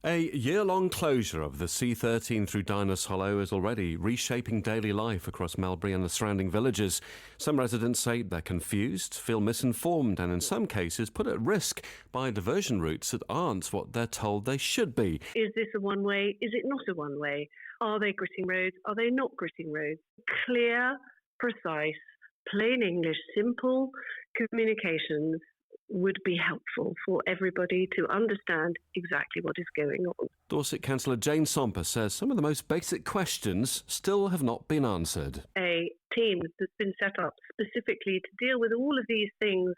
A year-long closure of the C13 through Dinah's Hollow is already reshaping daily life across Melbury and the surrounding villages. Some residents say they're confused, feel misinformed and in some cases put at risk by diversion routes that aren't what they're told they should be. Is this a one-way? Is it not a one-way? Are they gritting roads? Are they not gritting roads? Clear, precise, plain English, simple communications would be helpful for everybody to understand exactly what is going on. Dorset Councillor Jane Somper says some of the most basic questions still have not been answered. A team that's been set up specifically to deal with all of these things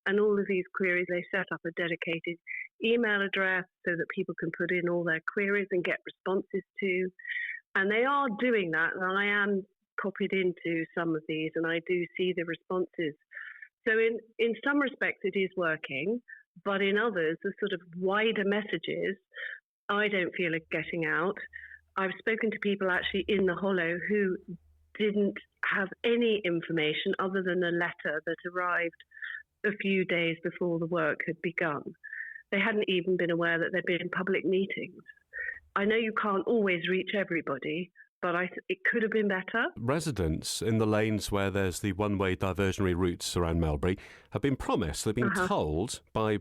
and all of these queries. They set up a dedicated email address so that people can put in all their queries and get responses to. And they are doing that, and I am copied into some of these and I do see the responses. So in some respects it is working, but in others, the sort of wider messages I don't feel are getting out. I've spoken to people actually in the Hollow who didn't have any information other than a letter that arrived a few days before the work had begun. They hadn't even been aware that there'd been public meetings. I know you can't always reach everybody, but it could have been better. Residents in the lanes where there's the one-way diversionary routes around Melbury have been promised, they've been told by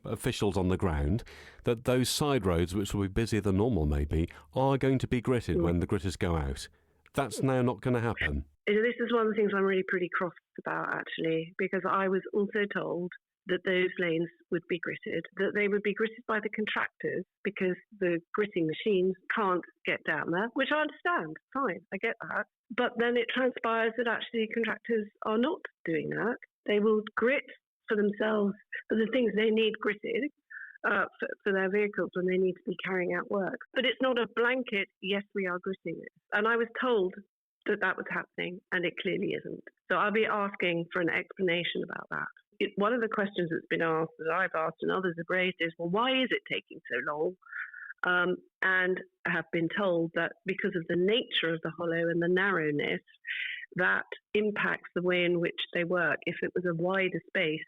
officials on the ground that those side roads, which will be busier than normal maybe, are going to be gritted when the gritters go out. That's now not going to happen. This is one of the things I'm really pretty cross about, actually, because I was also told that those lanes would be gritted, that they would be gritted by the contractors because the gritting machines can't get down there, which I understand. Fine, I get that. But then it transpires that actually contractors are not doing that. They will grit for themselves for the things they need gritted for their vehicles when they need to be carrying out work. But it's not a blanket, yes, we are gritting it. And I was told that was happening, and it clearly isn't. So I'll be asking for an explanation about that. One of the questions that's been asked, that I've asked and others have raised, is, well, why is it taking so long? And I have been told that because of the nature of the Hollow and the narrowness, that impacts the way in which they work. If it was a wider space,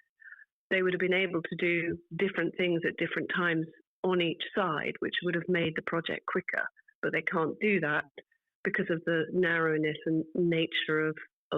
they would have been able to do different things at different times on each side, which would have made the project quicker. But they can't do that because of the narrowness and nature of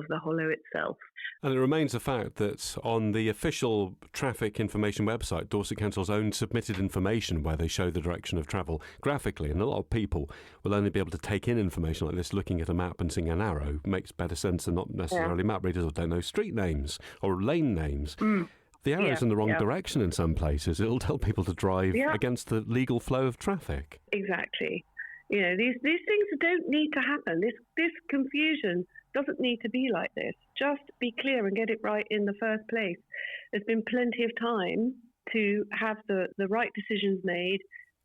the Hollow itself. And it remains a fact that on the official traffic information website, Dorset Council's own submitted information where they show the direction of travel graphically, and a lot of people will only be able to take in information like this looking at a map and seeing an arrow. Makes better sense than not necessarily map readers or don't know street names or lane names. The arrow's in the wrong direction in some places. It'll tell people to drive against the legal flow of traffic. Exactly. You know, these things don't need to happen. This confusion doesn't need to be like this. Just be clear and get it right in the first place. There's been plenty of time to have the right decisions made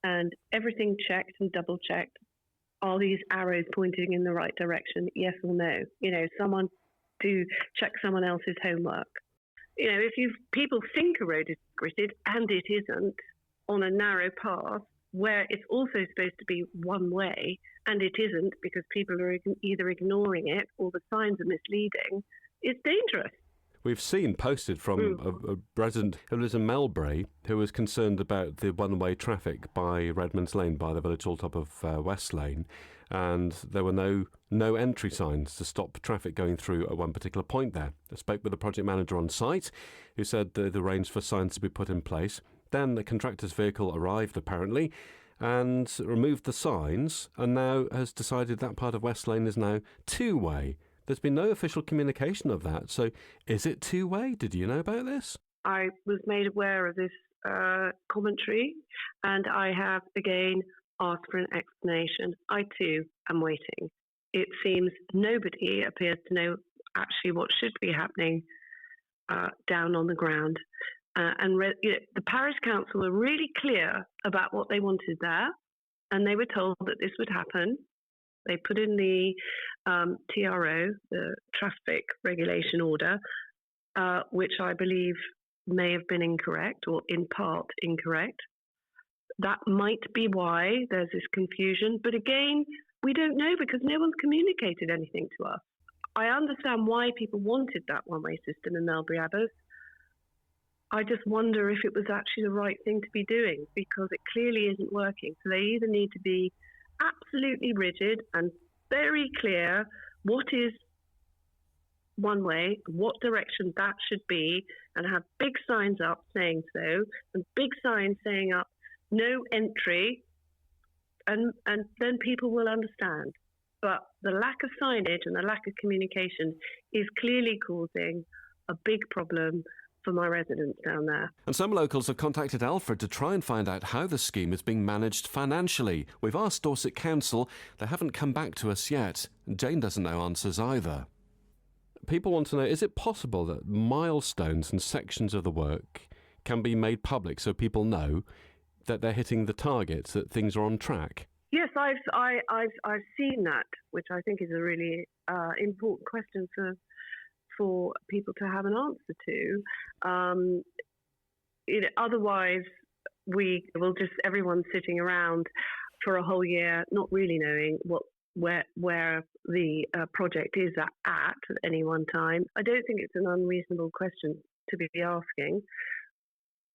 and everything checked and double checked. Are these arrows pointing in the right direction? Yes or no? You know, someone to check someone else's homework. You know, if people think a road is gritted and it isn't on a narrow path, where it's also supposed to be one way, and it isn't because people are either ignoring it or the signs are misleading, it's dangerous. We've seen posted from a resident who lives in Melbury who was concerned about the one-way traffic by Redmond's Lane, by the village hall top of West Lane, and there were no entry signs to stop traffic going through at one particular point there. I spoke with the project manager on site who said they'd arranged for signs to be put in place. Then the contractor's vehicle arrived, apparently, and removed the signs, and now has decided that part of West Lane is now two-way. There's been no official communication of that. So is it two-way? Did you know about this? I was made aware of this commentary, and I have, again, asked for an explanation. I, too, am waiting. It seems nobody appears to know actually what should be happening down on the ground. The parish council were really clear about what they wanted there, and they were told that this would happen. They put in the TRO, the Traffic Regulation Order, which I believe may have been incorrect or in part incorrect. That might be why there's this confusion. But again, we don't know because no one's communicated anything to us. I understand why people wanted that one-way system in Melbury Abbas. I just wonder if it was actually the right thing to be doing, because it clearly isn't working. So they either need to be absolutely rigid and very clear what is one way, what direction that should be, and have big signs up saying so, and big signs saying up no entry, and then people will understand. But the lack of signage and the lack of communication is clearly causing a big problem for my residents down there. And some locals have contacted Alfred to try and find out how the scheme is being managed financially. We've asked Dorset Council. They haven't come back to us yet. Jane doesn't know answers either. People want to know, is it possible that milestones and sections of the work can be made public so people know that they're hitting the targets, that things are on track? Yes, I've seen that, which I think is a really important question for people to have an answer to. Otherwise, we will just everyone sitting around for a whole year, not really knowing where the project is at any one time. I don't think it's an unreasonable question to be asking.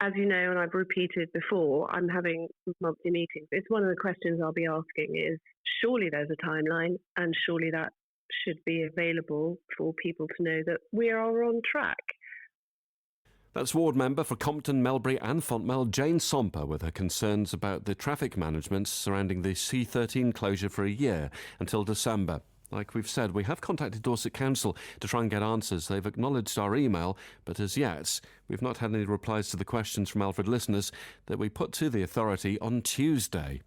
As you know, and I've repeated before, I'm having monthly meetings. It's one of the questions I'll be asking is, surely there's a timeline, and surely that should be available for people to know that we are on track. That's ward member for Compton, Melbury and Fontmell, Jane Somper, with her concerns about the traffic management surrounding the C13 closure for a year until December. Like we've said, we have contacted Dorset Council to try and get answers. They've acknowledged our email, but as yet, we've not had any replies to the questions from Alfred listeners that we put to the authority on Tuesday.